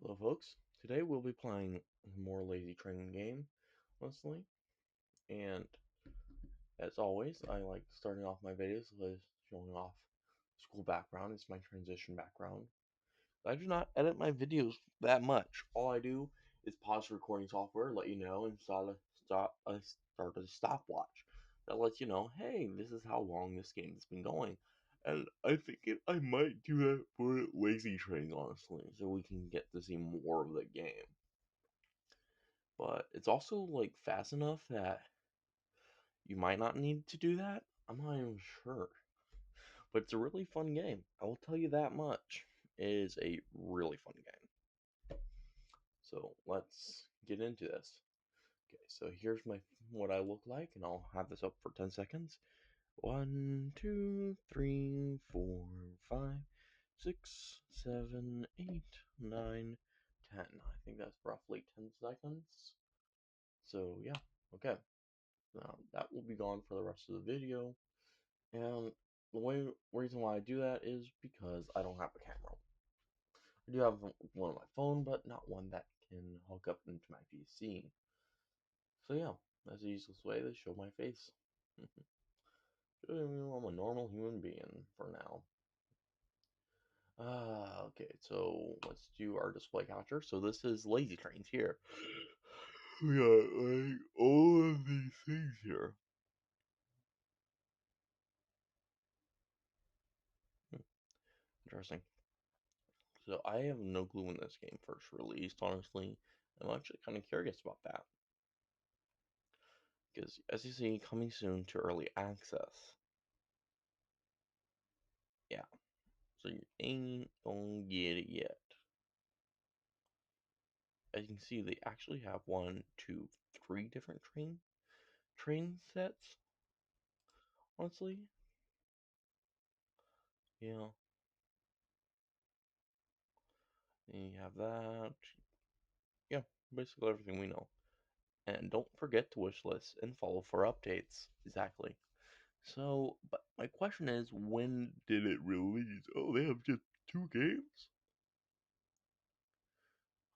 Hello folks, today we'll be playing more Lazy Train game, honestly, and as always, I like starting off my videos with showing off school background. It's my transition background. I do not edit my videos that much. All I do is pause the recording software, let you know, and start a stopwatch that lets you know, hey, this is how long this game has been going. And I might do that for Lazy Train, honestly, so we can get to see more of the game. But it's also like fast enough that you might not need to do that. I'm not even sure. But it's a really fun game. I will tell you that much. It is a really fun game. So let's get into this. Okay, so here's my what I look like, and I'll have this up for 10 seconds. 1, 2, 3, 4, 5, 6, 7, 8, 9, 10. I think that's roughly 10 seconds. So yeah, okay. Now that will be gone for the rest of the video, and the reason why I do that is because I don't have a camera. I do have one on my phone, but not one that can hook up into my PC. So yeah, that's the easiest way to show my face. I'm a normal human being for now. Okay, so let's do our display capture. So this is Lazy Trains here. We got like all of these things here. Interesting. So I have no clue when this game first released, honestly. I'm actually kind of curious about that. Because, as you see, coming soon to early access. Yeah, so you ain't gonna get it yet. As you can see, they actually have one, two, three different train sets, honestly. Yeah, and you have that. Yeah, basically everything we know. And don't forget to wishlist and follow for updates. Exactly. So, but my question is, when did it release? Oh, they have just two games?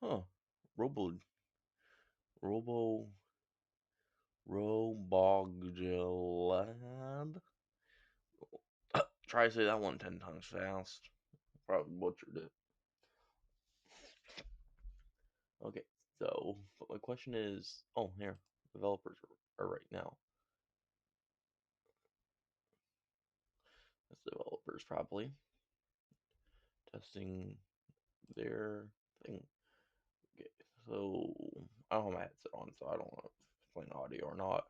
Huh. Robo, Robo, Robogland? Try to say that one 10 times fast. Probably butchered it. Okay, so, but my question is, oh, here, developers are right now. That's developers probably testing their thing. Okay, so I don't have my headset on, so I don't know if it's playing audio or not.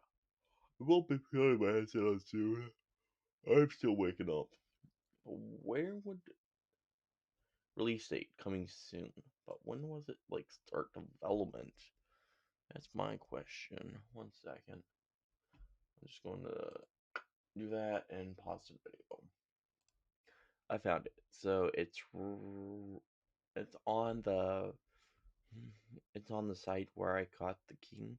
I won't be putting my headset on soon. I'm still waking up. Where would release date coming soon? But when was it like start development? That's my question. 1 second. I'm just going to do that and pause the video. I found it. So it's on the site where I got the key.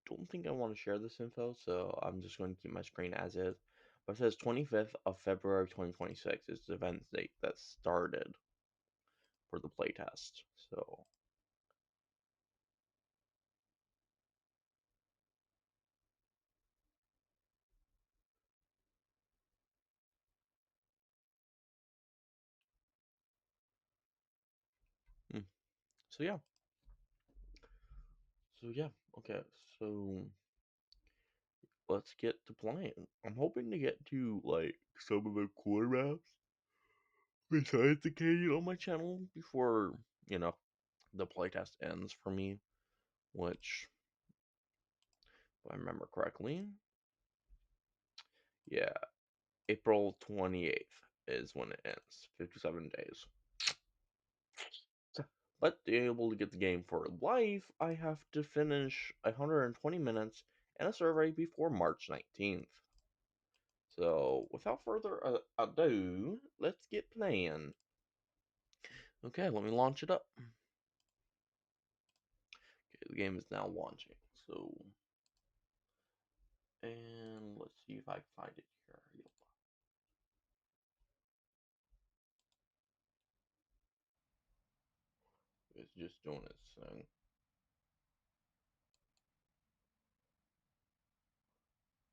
Don't think I want to share this info, so I'm just going to keep my screen as is. But it says 25th of February 2026 is the event date that started for the playtest. So, hmm. so yeah, okay. So let's get to playing. I'm hoping to get to like some of the core maps besides the canyon on my channel before the playtest ends for me, which, if I remember correctly, yeah, April 28th is when it ends. 57 days. But to be able to get the game for life, I have to finish 120 minutes and a survey before March 19th. So, without further ado, let's get playing. Okay, let me launch it up. Okay, the game is now launching. So, and let's see if I can find it here. Yep. just doing its thing.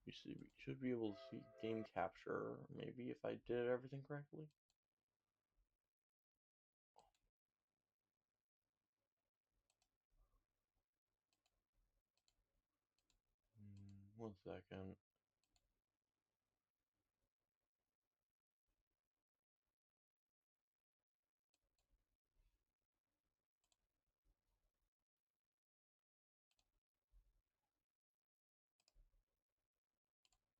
You see, we should be able to see game capture, maybe, if I did everything correctly. One second.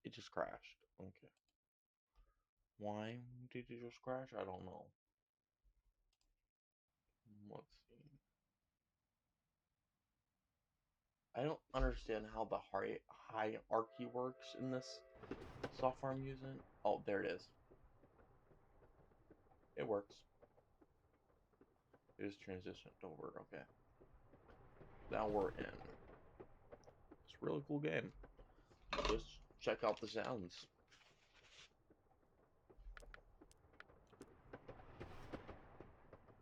It just crashed. Okay. Why did it just crash? I don't know. Let's see. I don't understand how the hierarchy works in this software I'm using. Oh, there it is. It works. It is transitioned over. Okay. Now we're in. It's a really cool game. Just check out the sounds.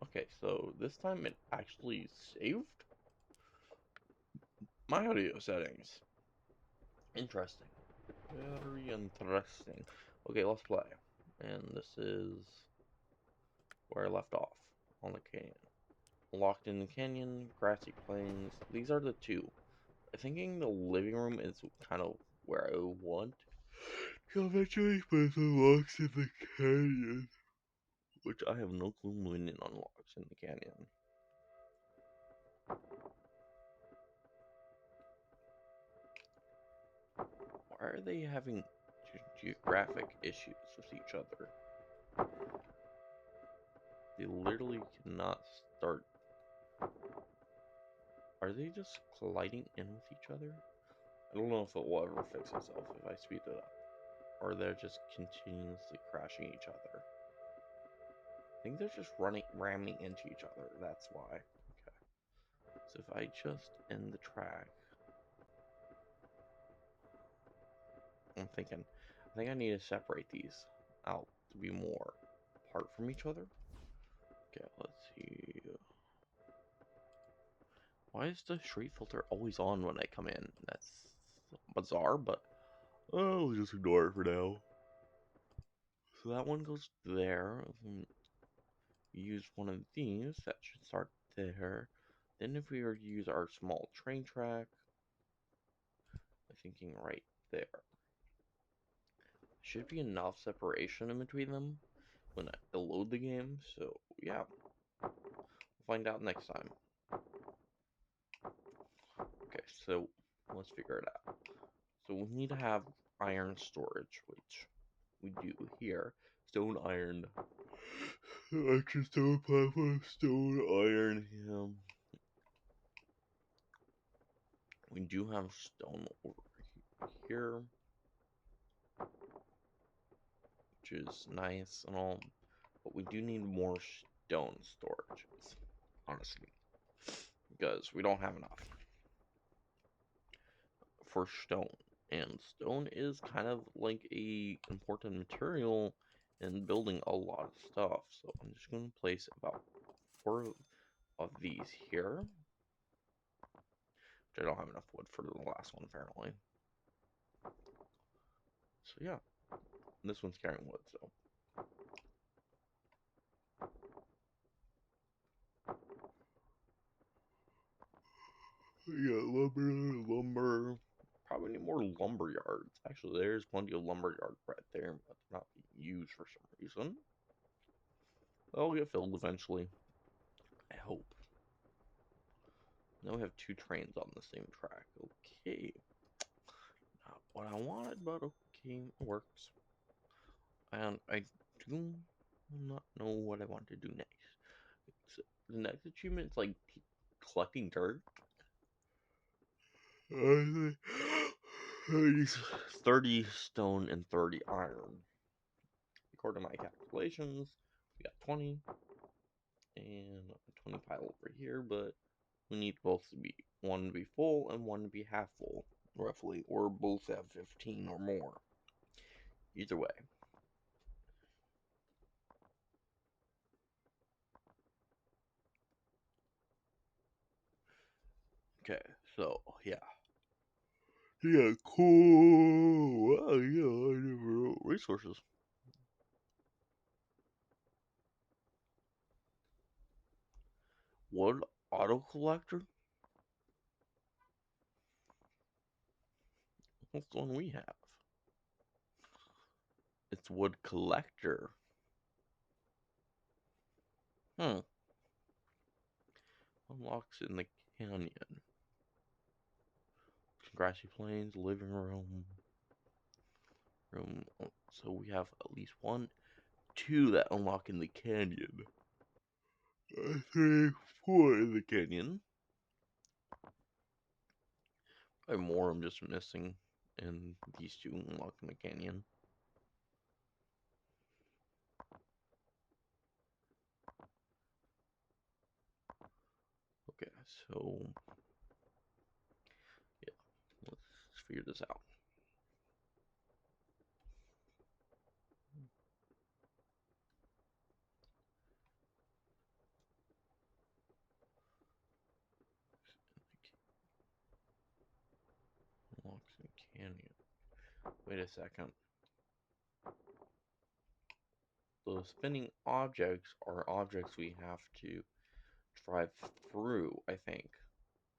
Okay, so this time it actually saved my audio settings. Interesting. Very interesting. Okay, let's play. And this is where I left off. On the canyon. Locked in the canyon, grassy plains. These are the two. I'm thinking the living room is kind of where I want to eventually put the locks in the canyon. Which I have no clue when it unlocks in the canyon. Why are they having geographic issues with each other? They literally cannot start. Are they just colliding in with each other? I don't know if it will ever fix itself if I speed it up. Or they're just continuously crashing each other. I think they're just ramming into each other. That's why. Okay. So if I just end the track, I think I need to separate these out to be more apart from each other. Okay, let's see. Why is the street filter always on when I come in? That's bizarre, but I'll just ignore it for now. So that one goes there. Use one of these, that should start there. Then if we were to use our small train track, I'm thinking right there. Should be enough separation in between them when I load the game, so yeah. We'll find out next time. Okay, so let's figure it out. So we need to have iron storage, which we do here. Stone iron. Extra stone platform, stone iron. We do have stone over here, which is nice and all, but we do need more stone storages, honestly, because we don't have enough for stone, and stone is kind of like a important material in building a lot of stuff. So I'm just going to place about 4 of these here, which I don't have enough wood for the last one apparently. So yeah, this one's carrying wood, so yeah, lumber. Probably need more lumber yards. Actually, there's plenty of lumber yards right there, but they're not being used for some reason. They'll get filled eventually. I hope. Now we have 2 trains on the same track. Okay. Not what I wanted, but okay, it works. And I do not know what I want to do next. So the next achievement is like collecting dirt. I think 30 stone and 30 iron. According to my calculations, we got 20 and 20 pile over here, but we need both to be one to be full and one to be half full, roughly, or both have 15 or more. Either way. Okay, so yeah. Yeah, cool. Well, resources. Wood auto collector? What's the one we have? It's wood collector. Hmm. Unlocks in the canyon. Grassy plains, living room. So we have at least 1, 2 that unlock in the canyon. 3, 4 in the canyon. Probably more I'm just missing. And these 2 unlock in the canyon. Okay, so yeah, let's figure this out. Unlocks in canyon. Wait a second. Those spinning objects are objects we have to drive through, I think,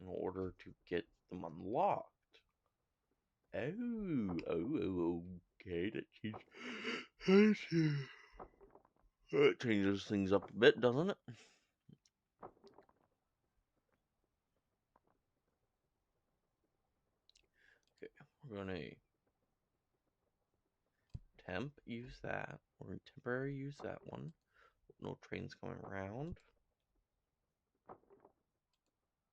in order to get them unlocked. Okay, that changes things up a bit, doesn't it? Okay, we're gonna use that. We're gonna temporary use that one. No trains coming around.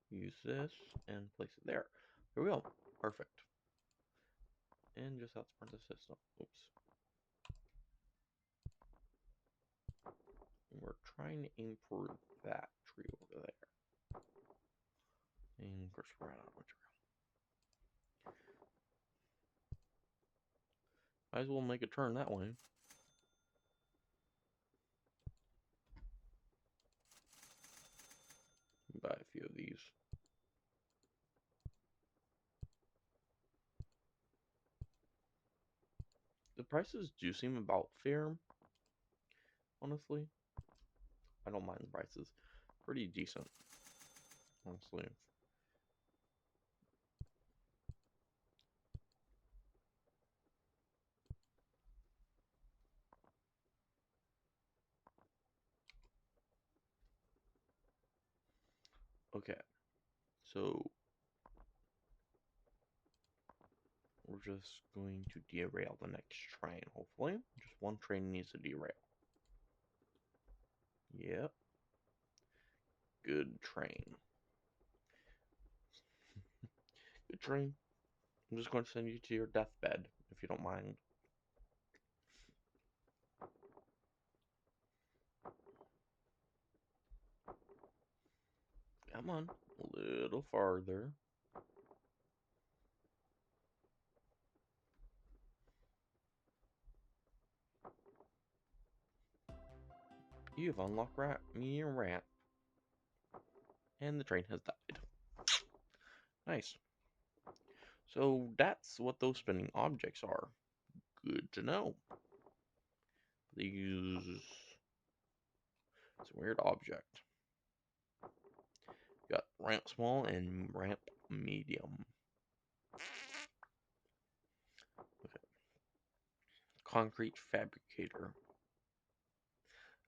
Use this and place it there. Here we go. Perfect. And just outsmart the system. Oops. We're trying to aim for that tree over there. And of course we're out of material. Might as well make a turn that way. Buy a few of these. The prices do seem about fair. Honestly, I don't mind the prices. Pretty decent. Honestly. Okay. So we're just going to derail the next train, hopefully. Just one train needs to derail. Yep. Good train. Good train. I'm just going to send you to your deathbed, if you don't mind. Come on. A little farther. You've unlocked me and Rat. And the train has died. Nice. So that's what those spinning objects are. Good to know. They use... It's a weird object. Got ramp small and ramp medium. Okay. Concrete fabricator.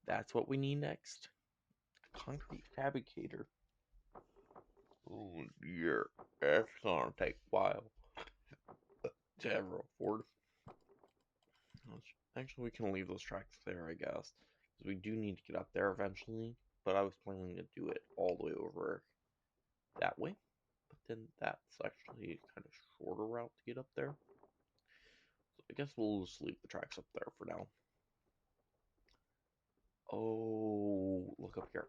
That's what we need next. A concrete fabricator. Oh dear. That's gonna take a while to ever afford. Actually, we can leave those tracks there, I guess. Because we do need to get up there eventually. But I was planning to do it all the way over that way. But then that's actually a kind of shorter route to get up there. So I guess we'll just leave the tracks up there for now. Oh, look up here.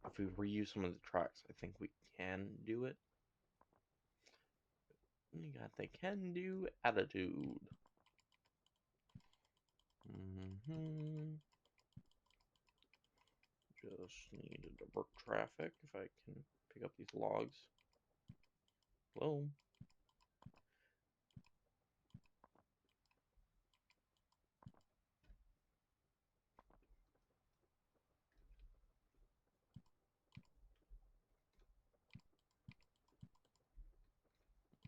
If we reuse some of the tracks, I think we can do it. You got the can-do attitude. Just need to divert traffic if I can pick up these logs. Hello?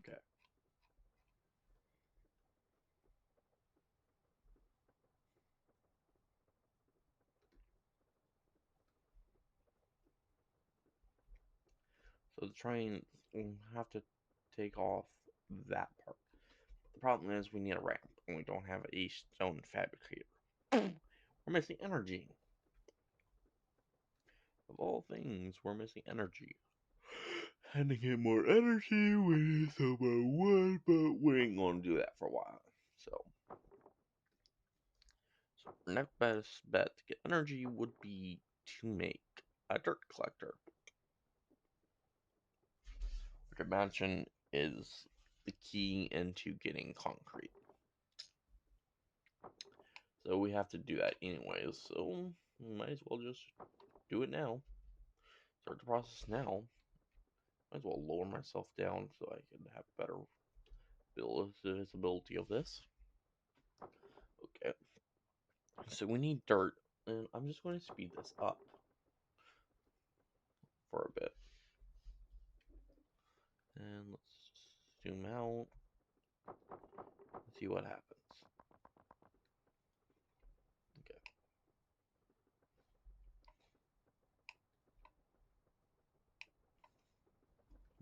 Okay. So the train will have to take off that part. The problem is we need a ramp, and we don't have a stone fabricator. We're missing energy. Of all things, we're missing energy. And to get more energy, we need some more wood, but we ain't gonna do that for a while. So our next best bet to get energy would be to make a dirt collector, which I imagine is the key into getting concrete. So we have to do that anyways, so we might as well just do it now. Start the process now. Might as well lower myself down so I can have better visibility of this. Okay, so we need dirt, and I'm just going to speed this up for a bit. And let's zoom out and see what happens. Okay.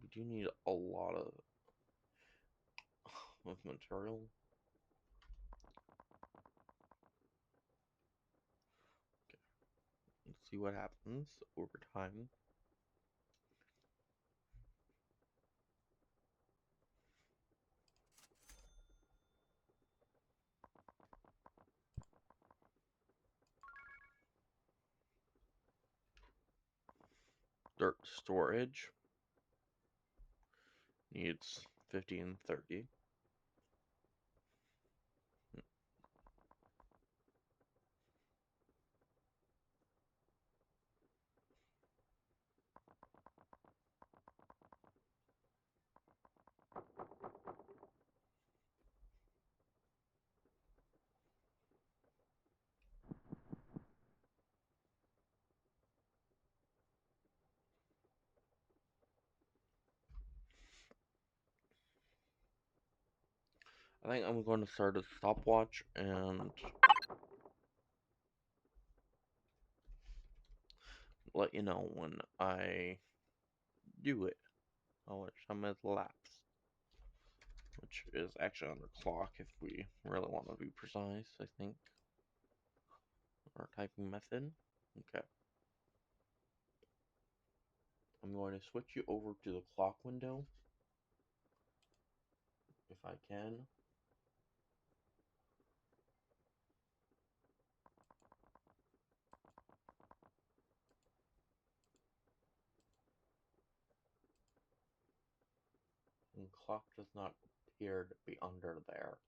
We do need a lot of material. Okay. Let's see what happens over time. Dirt storage needs 50 and 30. I think I'm going to start a stopwatch and let you know when I do it, how much time has elapsed, which is actually on the clock if we really want to be precise, I think. Our typing method. Okay. I'm going to switch you over to the clock window if I can. And clock does not appear to be under there.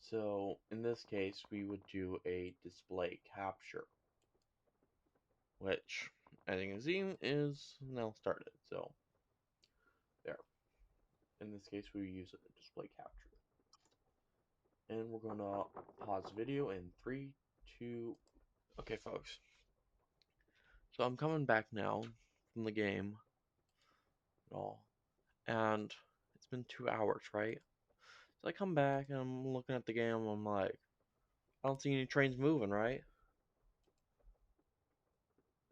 So in this case, we would do a display capture, which, as you can see, is now started. So there. In this case, we use a display capture. And we're going to pause the video in 3, 2. Okay, folks. So I'm coming back now from the game and all. And it's been 2 hours, right? So I come back and I'm looking at the game. I'm like, I don't see any trains moving, right?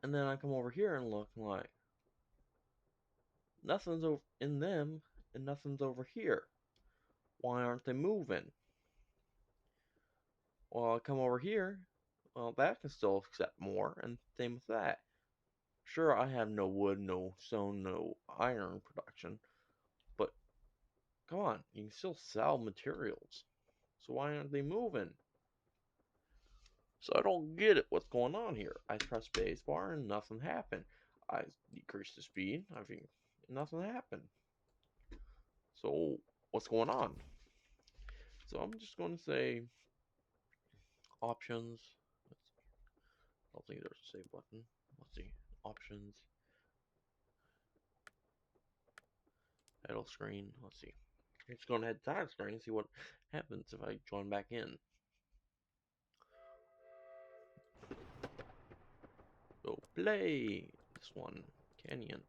And then I come over here and look and like, nothing's over in them and nothing's over here. Why aren't they moving? Well, I come over here. Well, that can still accept more, and same with that. Sure, I have no wood, no stone, no iron production, but come on, you can still sell materials. So why aren't they moving? So I don't get it. What's going on here? I press spacebar and nothing happened. I decreased the speed. I think nothing happened. So what's going on? So I'm just going to say options, don't think there's a save button. Let's see. Options. Title screen. Let's see. Let's go ahead to title screen and see what happens if I join back in. Go play this one. Canyon.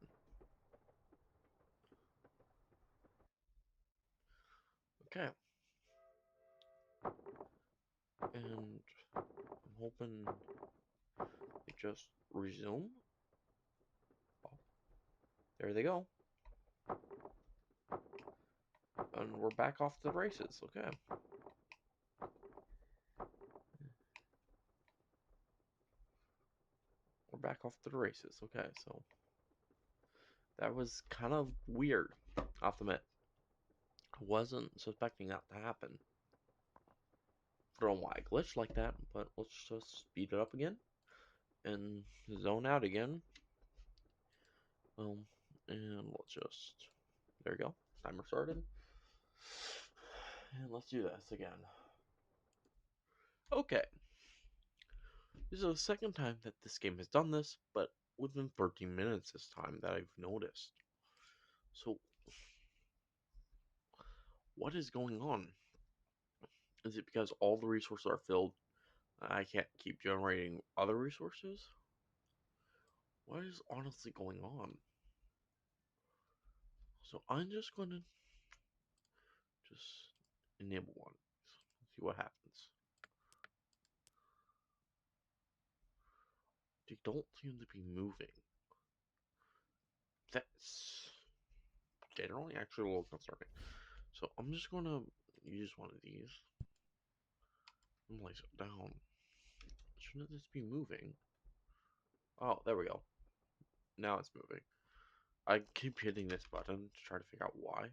Okay. And I'm hoping they just resume. Oh, there they go. And we're back off to the races. Okay. We're back off to the races. Okay, so that was kind of weird, I have to admit. I wasn't suspecting that to happen. I don't know why I glitched like that, but let's just speed it up again and zone out again. And let's just, there we go, timer started. And let's do this again. Okay. This is the second time that this game has done this, but within 13 minutes this time that I've noticed. So, what is going on? Is it because all the resources are filled? I can't keep generating other resources? What is honestly going on? So I'm just going to just enable one. See what happens. They don't seem to be moving. That's generally actually a little concerning. So I'm just going to use one of these. And place it down. Shouldn't this be moving? Oh, there we go. Now it's moving. I keep hitting this button to try to figure out why.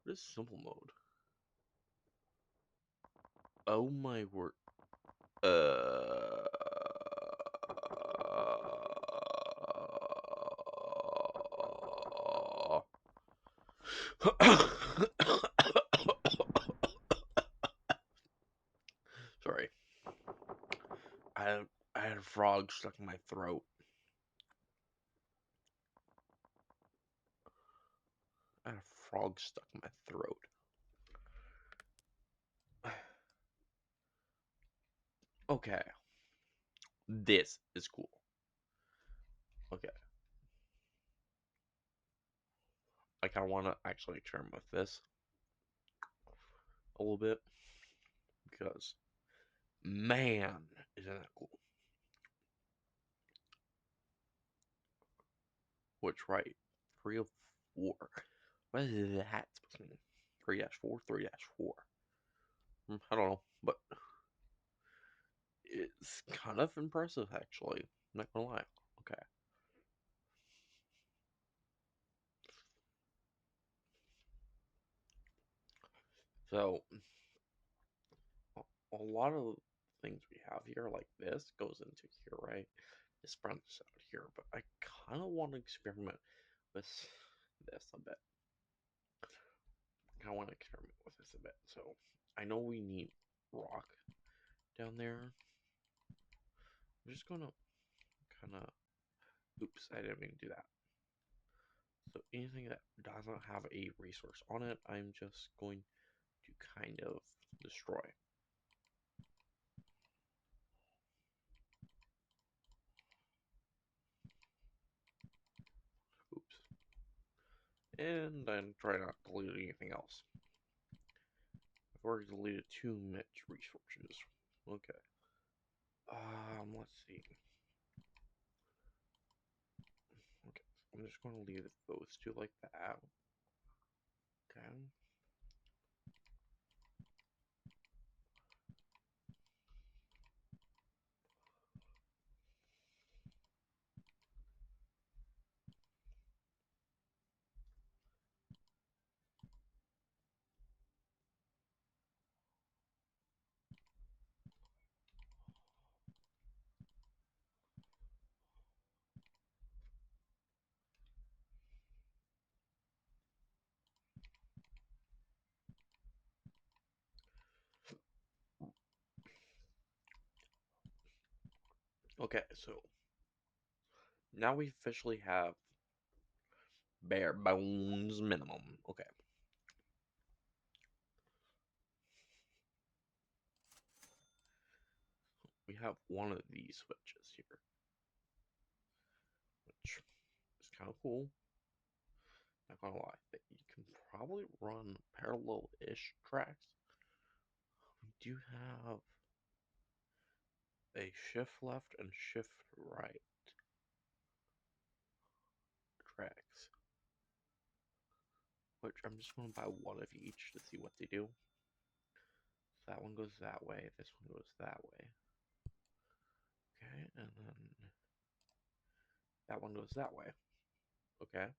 What is simple mode? Oh my word. Uh. Sorry. I I had a frog stuck in my throat. I had a frog stuck in my throat. Okay. This is cool. Okay. I kind of want to actually experiment with this a little bit because, man, isn't that cool? Which, right? 304. What is that supposed to mean? 3-4? 3-4. I don't know, but it's kind of impressive, actually. I'm not gonna lie. Okay. So, a lot of things we have here, like this, goes into here, right? This branches out here, but I kind of want to experiment with this a bit. I want to experiment with this a bit. So, I know we need rock down there. I'm just gonna kind of, oops, I didn't mean to do that. So anything that doesn't have a resource on it, I'm just going to kind of destroy. Oops. And then try not to delete anything else. I've already deleted too much resources. Okay. Let's see. Okay, so I'm just going to leave those two like that. Okay. Okay, so now we officially have bare bones minimum. Okay. We have one of these switches here, which is kind of cool. Not gonna lie, that you can probably run parallel-ish tracks. We do have a shift left and shift right tracks, which I'm just gonna buy one of each to see what they do. So that one goes that way, this one goes that way. Okay, and then that one goes that way. Okay.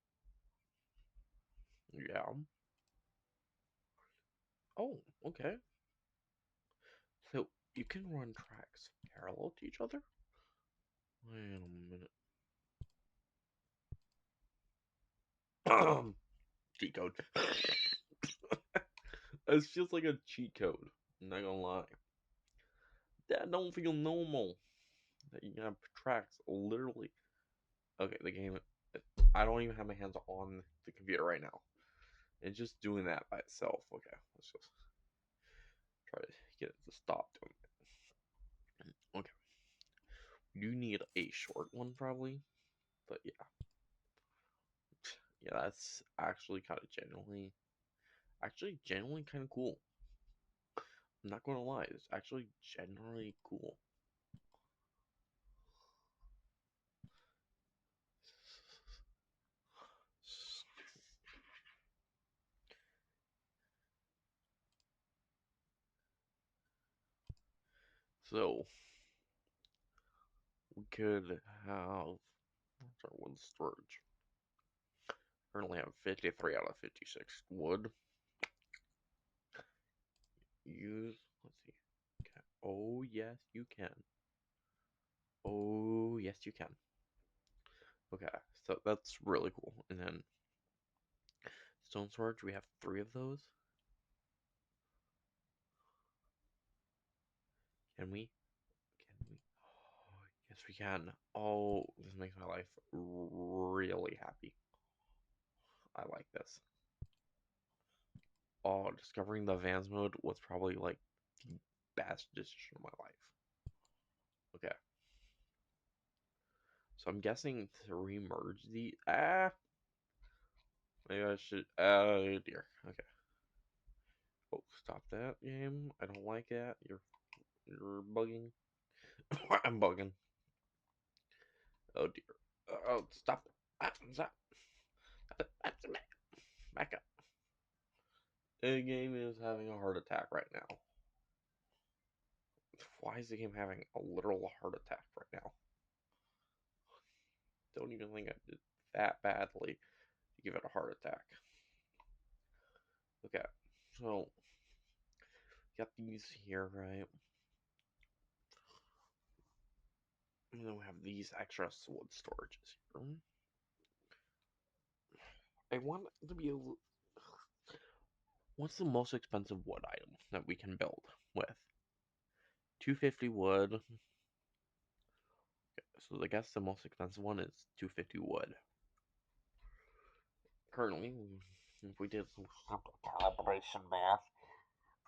Yeah. Oh, okay. So you can run tracks parallel to each other? Wait a minute. Cheat code. It's just like a cheat code. I'm not gonna lie. That don't feel normal. That you have tracks literally. Okay, the game. I don't even have my hands on the computer right now. It's just doing that by itself. Okay, let's just try to get it to stop doing it. Okay, you need a short one probably, but yeah, yeah, that's actually genuinely kind of cool. I'm not gonna lie, it's actually generally cool. So we could have what's our wood storage? Currently have 53 out of 56 wood. Use let's see. Okay. Oh yes you can. Oh yes you can. Okay, so that's really cool. And then stone storage, we have 3 of those. Can we? Can we? Oh, yes, we can. Oh, this makes my life really happy. I like this. Oh, discovering the Vans mode was probably like the best decision of my life. Okay, so I'm guessing to remerge the maybe I should. Oh dear. Okay. Oh, stop that game. I don't like that. You're bugging. I'm bugging. Oh dear. Oh, stop. Stop. Back up. The game is having a heart attack right now. Why is the game having a literal heart attack right now? Don't even think I did that badly to give it a heart attack. Okay, so got these here, right? And then we have these extra wood storages here. I want to be able. What's the most expensive wood item that we can build with? 250 wood. Okay, so I guess the most expensive one is 250 wood. Currently, if we did some simple calibration math,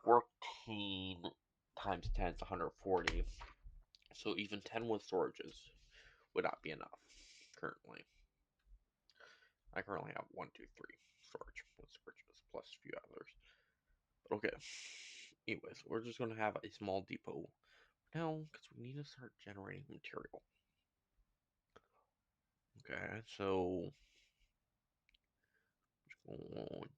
14 times 10 is 140. So even 10 wood storages would not be enough currently. I currently have 1, 2, 3 storage wood storages plus a few others. Okay. Anyways, we're just going to have a small depot now because we need to start generating material. Okay, so we're going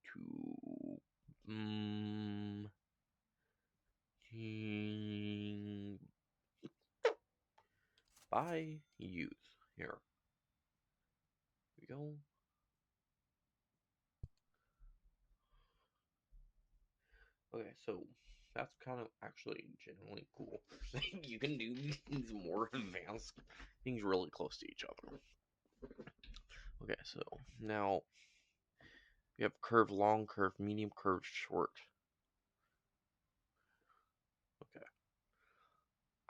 to buy use here. We go. Okay, so that's kind of actually genuinely cool. You can do these more advanced things really close to each other. Okay, so now we have curve long, curve medium, curve short. Okay.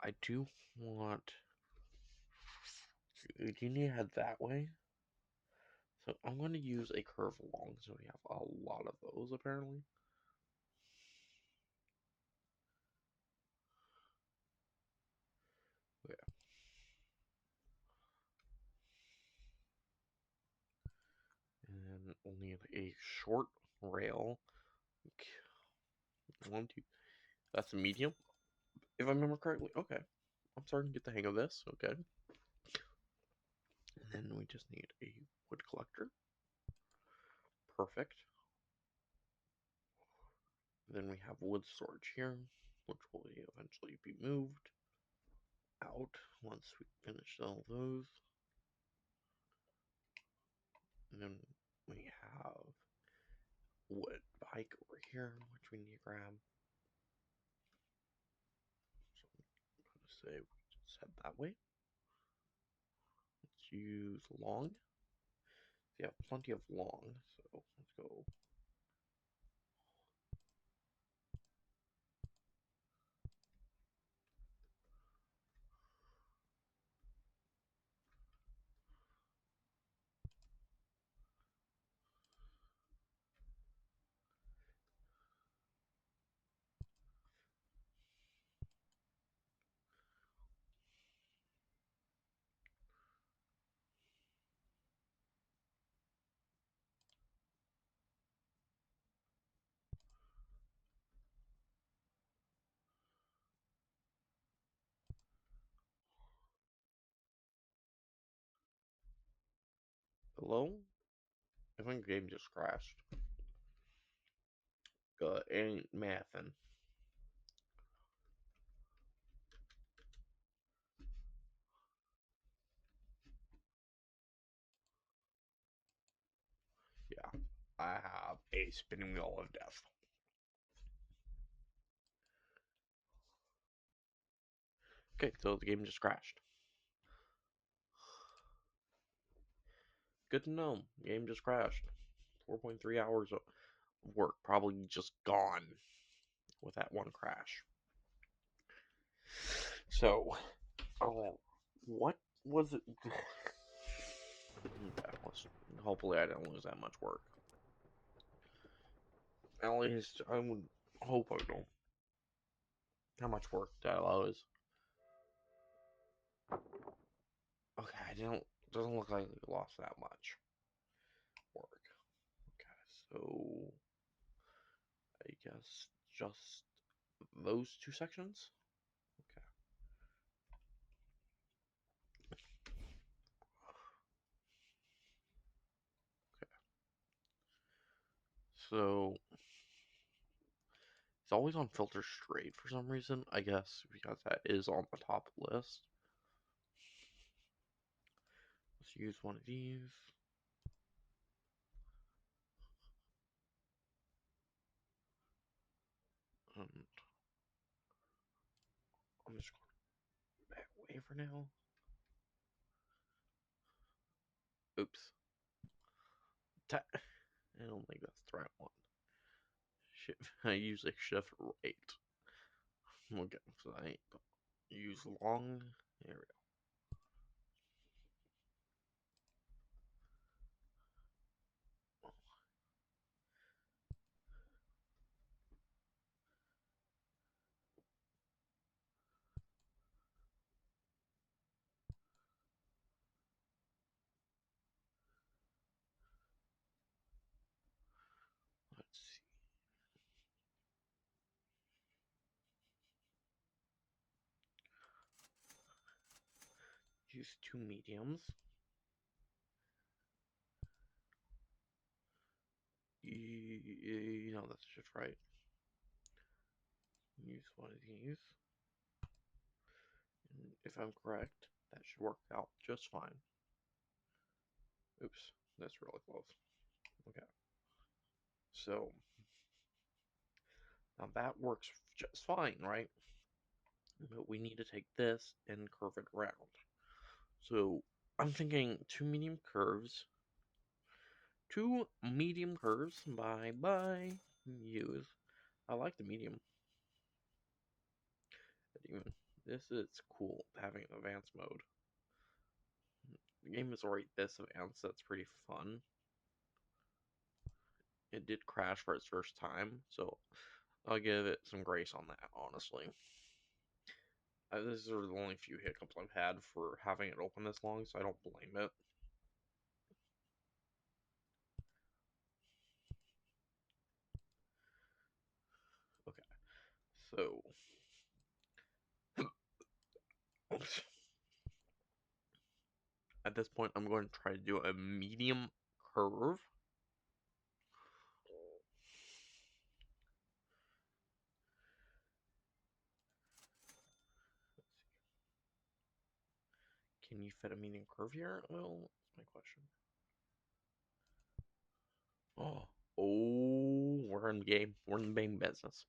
I do want do you need to head that way? So I'm going to use a curve along, so we have a lot of those apparently. Okay. And we'll need a short rail. Okay. 1, 2. That's a medium, if I remember correctly. Okay. I'm starting to get the hang of this. Okay. And then we just need a wood collector. Perfect. Then we have wood storage here, which will eventually be moved out once we finish all those. And then we have wood bike over here, which we need to grab. So I'm going to say we just head that way. Let's use long. Yeah, plenty of long, so let's go. Hello? I think the game just crashed. Ain't mathin'. Yeah, I have a spinning wheel of death. Okay, so the game just crashed. Good to know. Game just crashed. 4.3 hours of work probably just gone with that one crash. So, what was it? Hopefully, I don't lose that much work. At least I would hope I don't. How much work that lose? Okay, I don't. Doesn't look like we lost that much work. Okay, so I guess just those two sections. Okay. Okay. So it's always on filter straight for some reason. I guess because that is on the top list. Let's use one of these. And I'm just going that way for now. Oops. I don't think that's the right one. Shift. I usually shift right. Okay, so I use long. There we go. Let's see. Use two mediums. You know, that's just right. Use one of these. And if I'm correct, that should work out just fine. Oops, that's really close. Okay. So, now that works just fine, right? But we need to take this and curve it around. So, I'm thinking two medium curves. Two medium curves. Bye bye. Use. I like the medium. Even this is cool having advanced mode. the game is already this advanced. That's pretty fun. It did crash for its first time, so I'll give it some grace on that, honestly. These are the only few hiccups I've had for having it open this long, so I don't blame it. Okay, so oops. At this point, I'm going to try to do a medium curve. Can you fit a medium curve here? Well, that's my question. Oh, we're in the game. We're in the game business.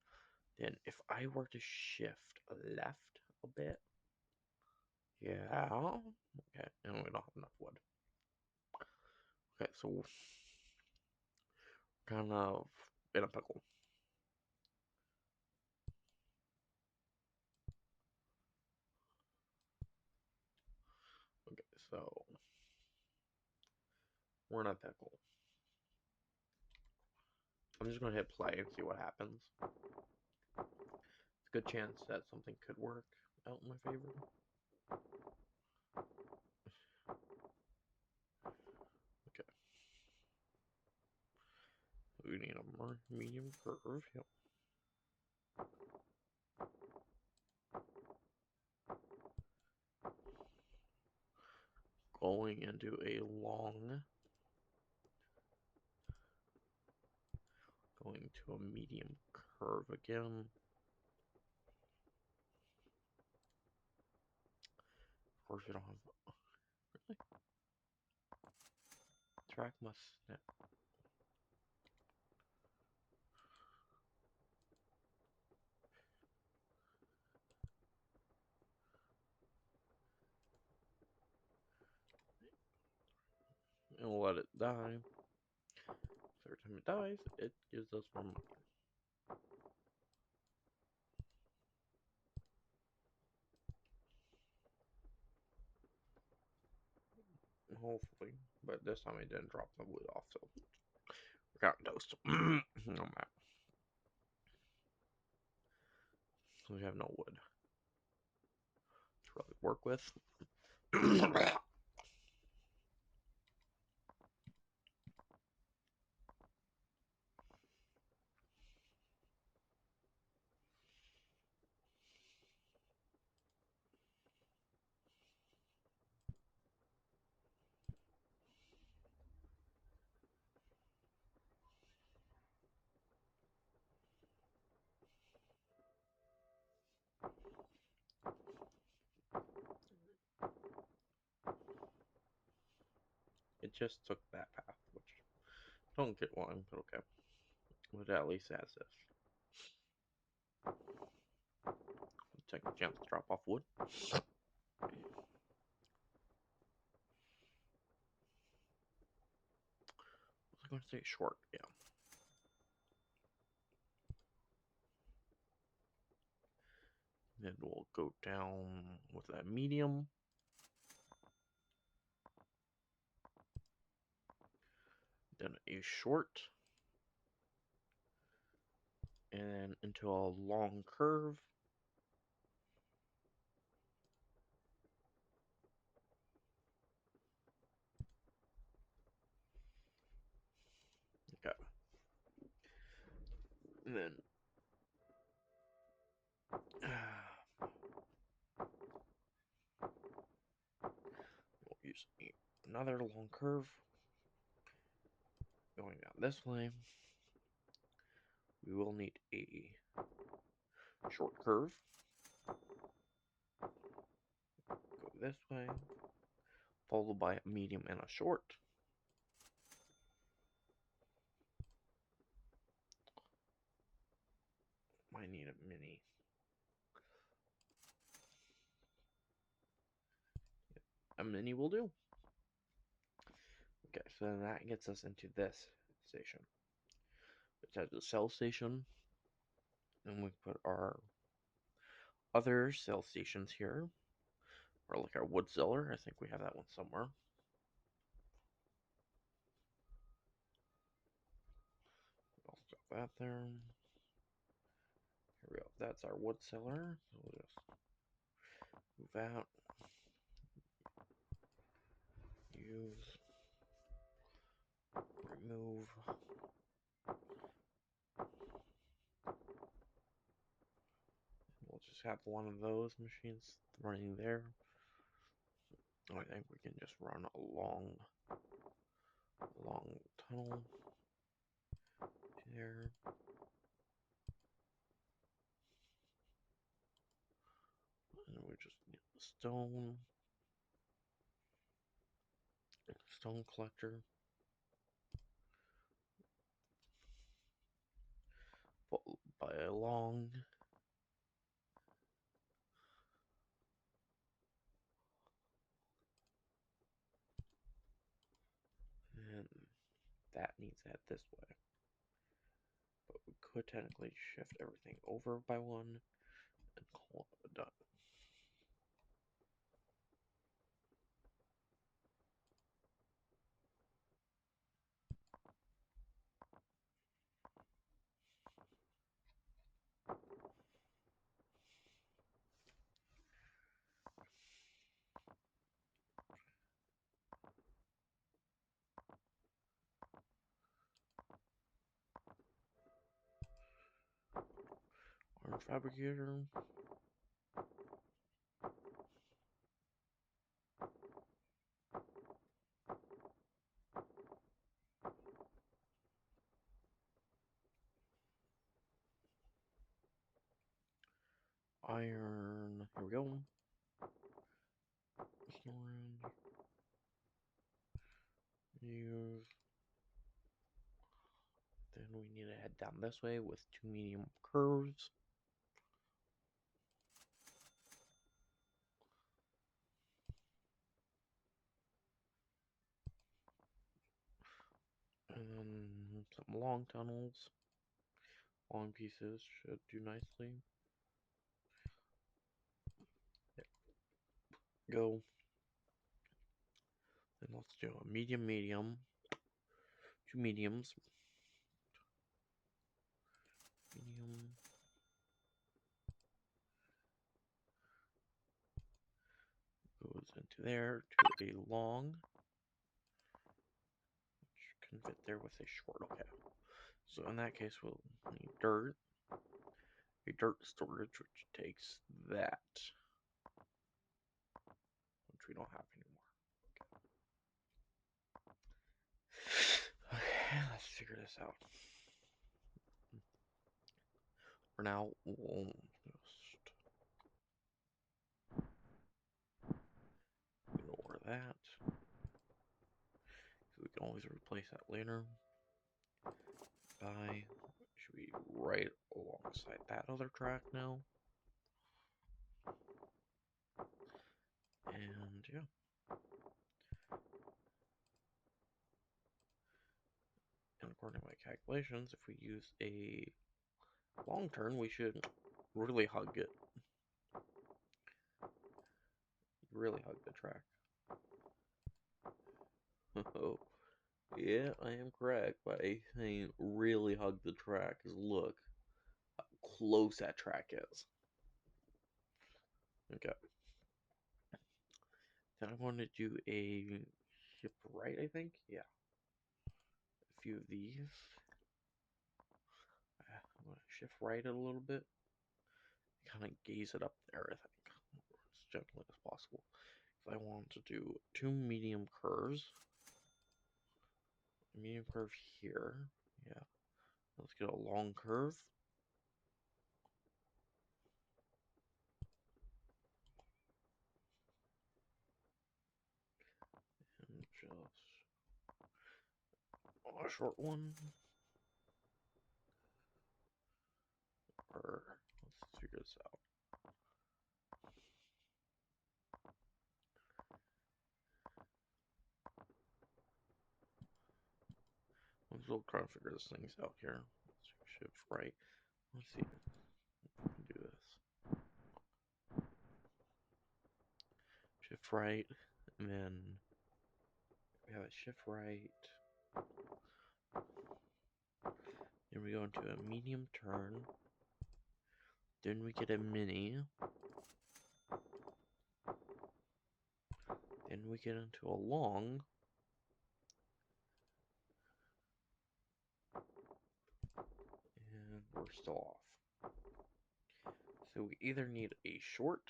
Then if I were to shift left a bit, yeah. Okay, and we don't have enough wood. Okay, so we're kind of in a pickle. Okay, so we're in a pickle. I'm just gonna hit play and see what happens. It's a good chance that something could work out in my favor. Okay. We need a more medium curve. Yep. Going into a long. Going to a medium curve again. Of course, we don't have. Really? Track must snap. And we'll let it die. So every time it dies, it gives us more money. Hopefully. But this time it didn't drop the wood off, so we're counting toast. No matter. We have no wood to really work with. It just took that path, which don't get one, but okay. But at least has this. Take a chance to drop off wood. Was I going to say short? Yeah. Then we'll go down with that medium. Then a short. And into a long curve. Okay. And then we'll use another long curve. Going down this way. We will need a short curve. Go this way. Followed by a medium and a short. Might need a mini. A mini will do. Okay, so then that gets us into this station, which has the cell station. And we put our other cell stations here, or like our wood cellar. I think we have that one somewhere. that there. Here we go. That's our wood cellar. So we'll just move out. Use. Remove. We'll just have one of those machines running there. I think we can just run a long tunnel there. And we just need a stone collector. By a long. And that needs to head this way. But we could technically shift everything over by one and call it done. Iron fabricator. Iron. Here we go. Storage. Use. Then we need to head down this way with 2 medium curves. And then some long tunnels. Long pieces should do nicely. There we go. Then let's do a medium. 2 mediums. Medium. Goes into there to a long. Which can fit there with a short. Okay. So in that case, we'll need dirt. A dirt storage, which takes that. Which we don't have anymore. Okay, let's figure this out. For now, we'll just ignore that. We can always replace that later. Should be right alongside that other track now. And yeah. And according to my calculations, if we use a long turn, we should really hug it. Really hug the track. Oh, yeah, I am correct by saying really hug the track. Cause look how close that track is. Okay. Then I want to do a shift right, I think. Yeah. A few of these. I'm going to shift right a little bit. Kind of gaze it up there, I think. As gently as possible. If I want to do 2 medium curves. A medium curve here. Yeah. Let's get a long curve. And just a short one. Or let's figure this out. Let's still try to figure this things out here. Let's shift right. Let's see if we can do this. Shift right, and then we have a shift right. Then we go into a medium turn. Then we get a mini. Then we get into a long. And we're still off. So we either need a short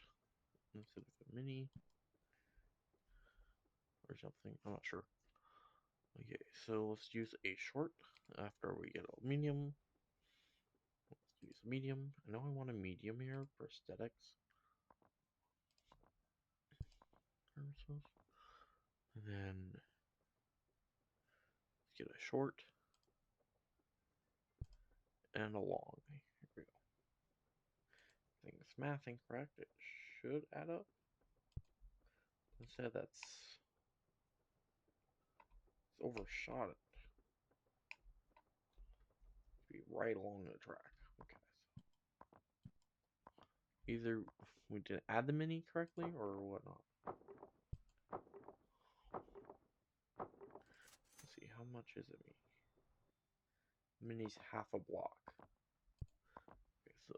instead of a mini or something. I'm not sure. Okay, so let's use a short after we get a medium. Let's use a medium. I know I want a medium here for aesthetics. And then let's get a short and a long. Here we go. I think it's mathing correct. It should add up. Instead, it's overshot it. Be right along the track. Okay. So either we did add the mini correctly or whatnot. Let's see, how much is it? Mini's half a block. Okay, so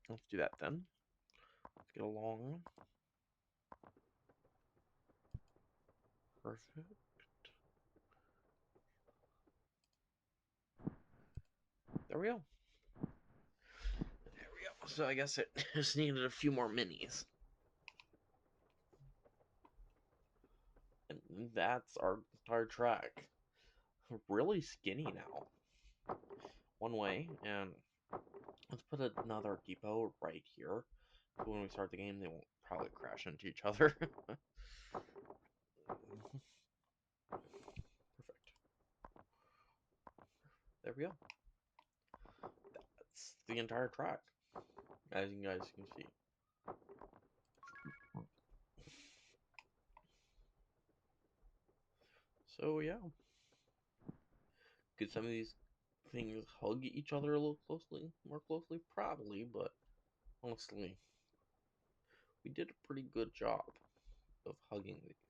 let's do that then. Let's get a long. Perfect. There we go. There we go. So I guess it just needed a few more minis. And that's our entire track. Really skinny now. One way, and let's put another depot right here. So when we start the game, they won't probably crash into each other. Perfect. There we go. That's the entire track, as you guys can see. So yeah, could some of these things hug each other a little more closely? Probably, but honestly, we did a pretty good job of hugging these.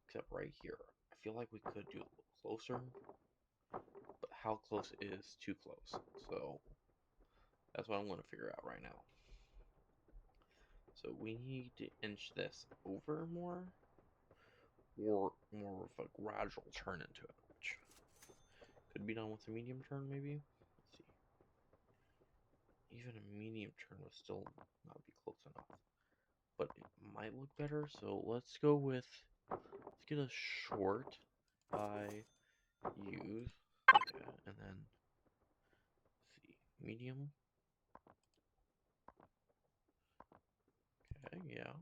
Except right here, I feel like we could do a little closer, but how close is too close? So that's what I'm going to figure out right now. So we need to inch this over more, or more of a gradual turn into it, which could be done with a medium turn, maybe. Let's see. Even a medium turn would still not be close enough, but it might look better. So let's go with, let's get a short by use, okay, and then see medium. Okay, yeah,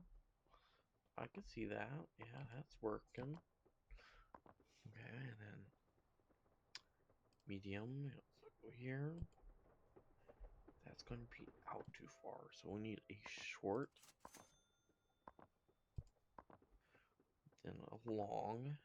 I can see that. Yeah, that's working. Okay, and then medium. Let's go here. That's going to be out too far, so we need a short, then a long,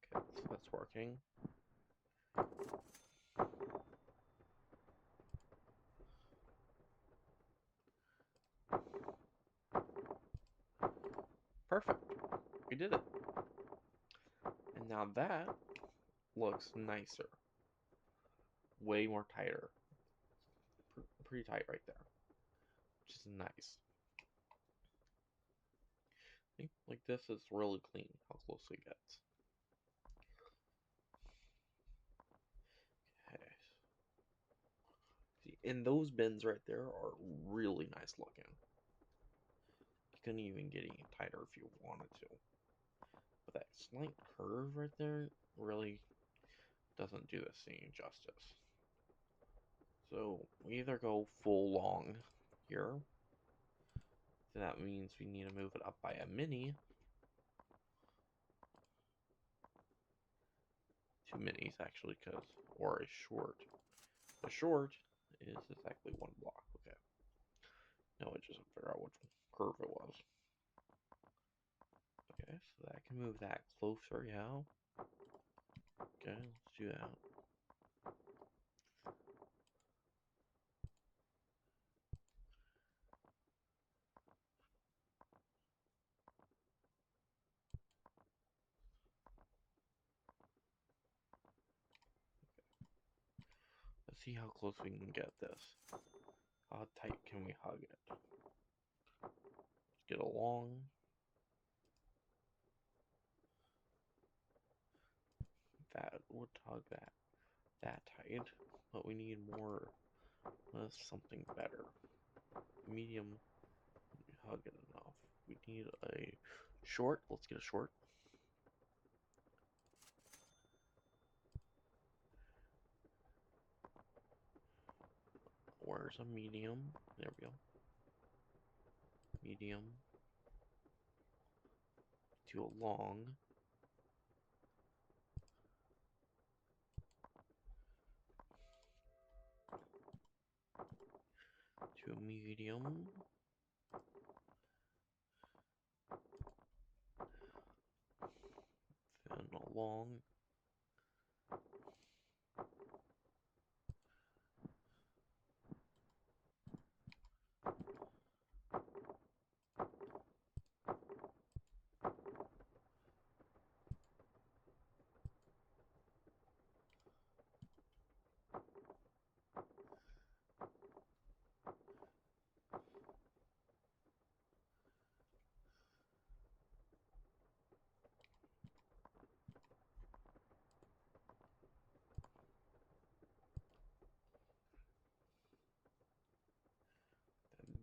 okay, so that's working. Perfect. We did it. And now that looks nicer. Way more tighter. Pretty tight right there. Which is nice. See? Like this is really clean how close it gets. Okay. See, and those bends right there are really nice looking. You couldn't even get any tighter if you wanted to. But that slight curve right there really doesn't do this thing justice. So we either go full long here. So that means we need to move it up by a mini. 2 minis actually, or a short. The short is exactly 1 block. Okay. Now I just have to figure out which curve it was. Okay, so that can move that closer, yeah. Okay, let's do that. see how close we can get this. How tight can we hug it? Get along. That would hug that tight, but we need more something better. Medium, hug it enough. We need a short. Let's get a short. Where's a medium? There we go. Medium to a long. To a medium. Then a long.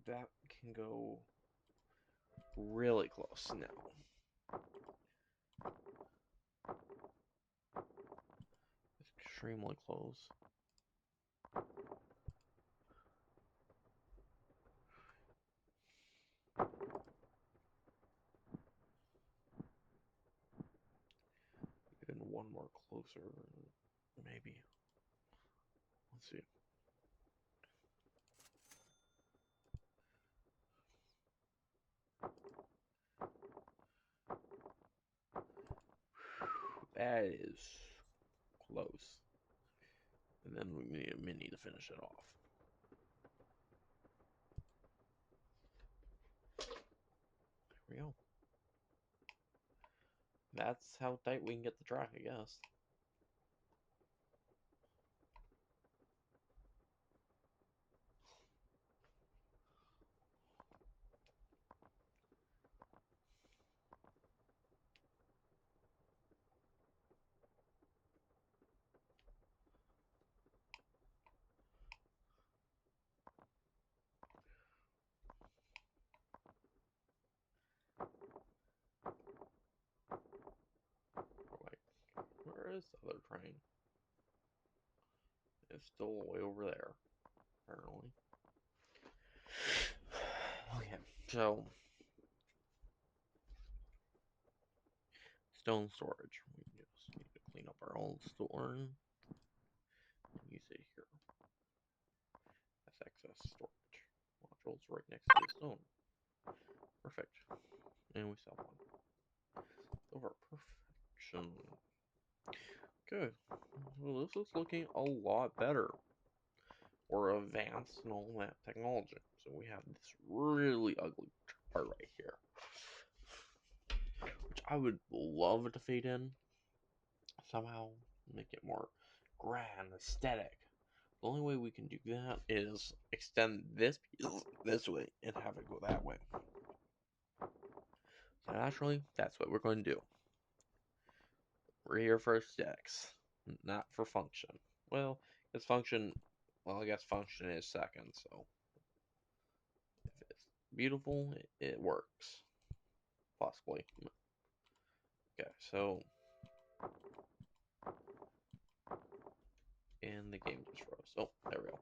Then that can go really close now. Extremely close. Even one more closer, maybe. Let's see. That is close. And then we need a mini to finish it off. There we go. That's how tight we can get the track, I guess. Where is the other train? It's still way over there, apparently. Okay, so stone storage. We just need to clean up our old store and use it here as excess storage. Modules right next to the stone. Perfect. And we sell one. Over perfection. Good. Well, this is looking a lot better. Or advanced and all that technology. So we have this really ugly part right here, which I would love to fade in somehow, make it more grand, aesthetic. The only way we can do that is extend this piece this way and have it go that way. So naturally, that's what we're going to do. We're here for aesthetics, not for function. Well, it's function. Well, I guess function is second. So if it's beautiful, it works. Possibly. Okay, so and the game just froze. Oh, there we go.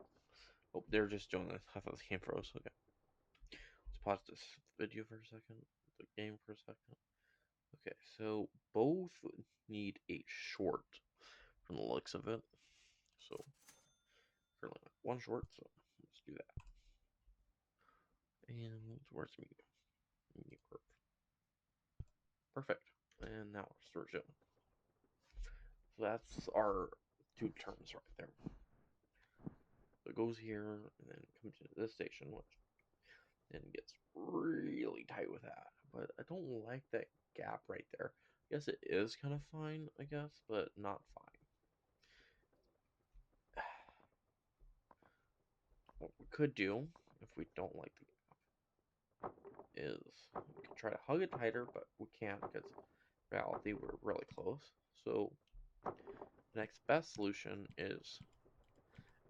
Oh, they're just doing this. I thought the game froze. Okay. Let's pause this video for a second. The game for a second. Okay, so both need a short from the looks of it. So currently one short, so let's do that. And where's medium? Medium curve. Perfect. And now we're searching. So that's our two terms right there. So it goes here and then comes into this station, which then gets really tight with that. But I don't like that gap right there. I guess it is kind of fine, I guess, but not fine. what we could do, if we don't like the gap, is we could try to hug it tighter, but we can't because in reality we're really close. So the next best solution is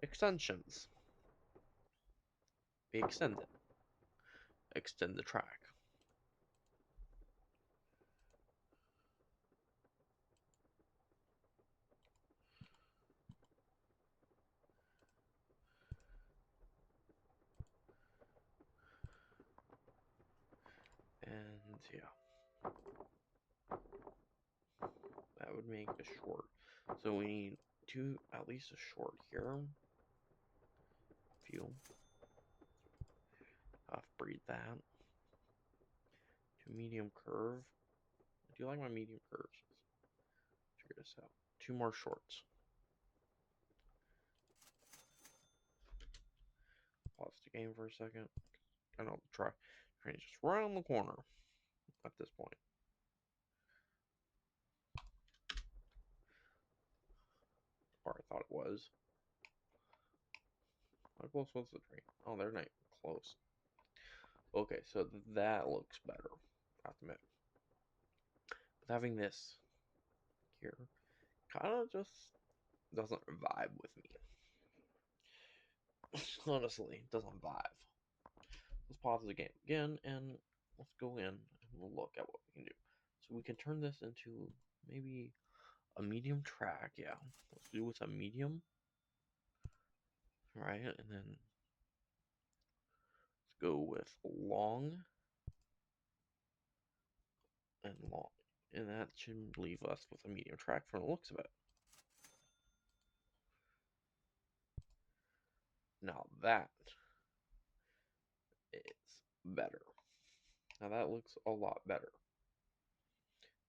extensions. We extend it. Extend the track. And yeah, that would make a short. So we need at least a short here. Few. Half breed that. To medium curve. I do like my medium curves. Let's figure this out. 2 more shorts. Pause the game for a second. I know the train is just right on the corner at this point. Or I thought it was. How close was the train? Oh, they're not close. Okay, so that looks better. I have to admit. But having this here kind of just doesn't vibe with me. Honestly, it doesn't vibe. Let's pause the game again and let's go in and we'll look at what we can do. So we can turn this into maybe a medium track. Yeah, let's do with a medium. Right, and then let's go with long and long. And that should leave us with a medium track from the looks of it. Now that is better. Now that looks a lot better.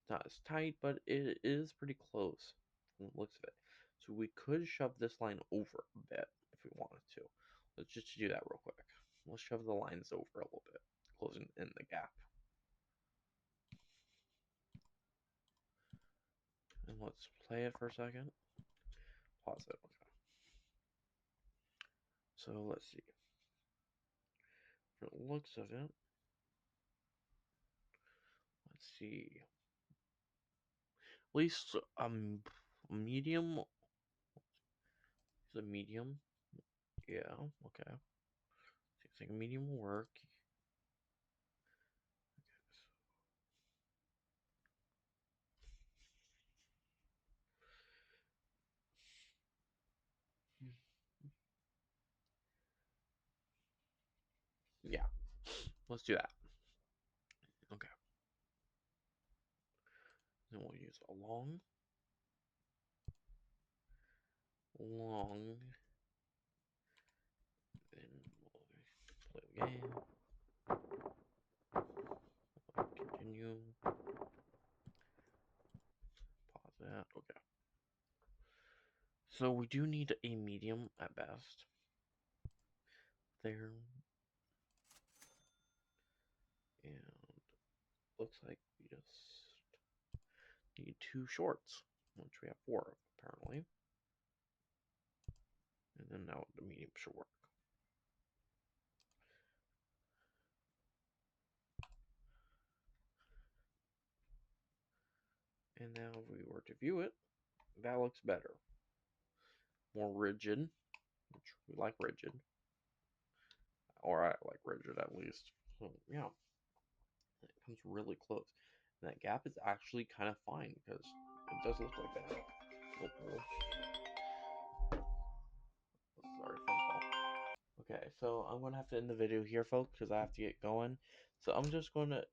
Not as tight, but it is pretty close from the looks of it. So we could shove this line over a bit if we wanted to. Let's just do that real quick. Let's shove the lines over a little bit, closing in the gap. And let's play it for a second. Pause it. Okay. So let's see. For the looks of it, let's see. At least medium. Is a medium? Yeah. Okay. Seems like a medium will work. Yeah. Let's do that. Okay. Then we'll use a long, then we'll play the game. Continue. Pause that. Okay. So we do need a medium at best. There. And looks like we just need 2 shorts, which we have 4 of apparently. And then now the medium should work. And now if we were to view it, that looks better. More rigid, which we like rigid. Or I like rigid at least. So yeah, it comes really close. And that gap is actually kind of fine because it does look like that. Sorry, phone call. Okay, so I'm gonna have to end the video here, folks, because I have to get going. So I'm just gonna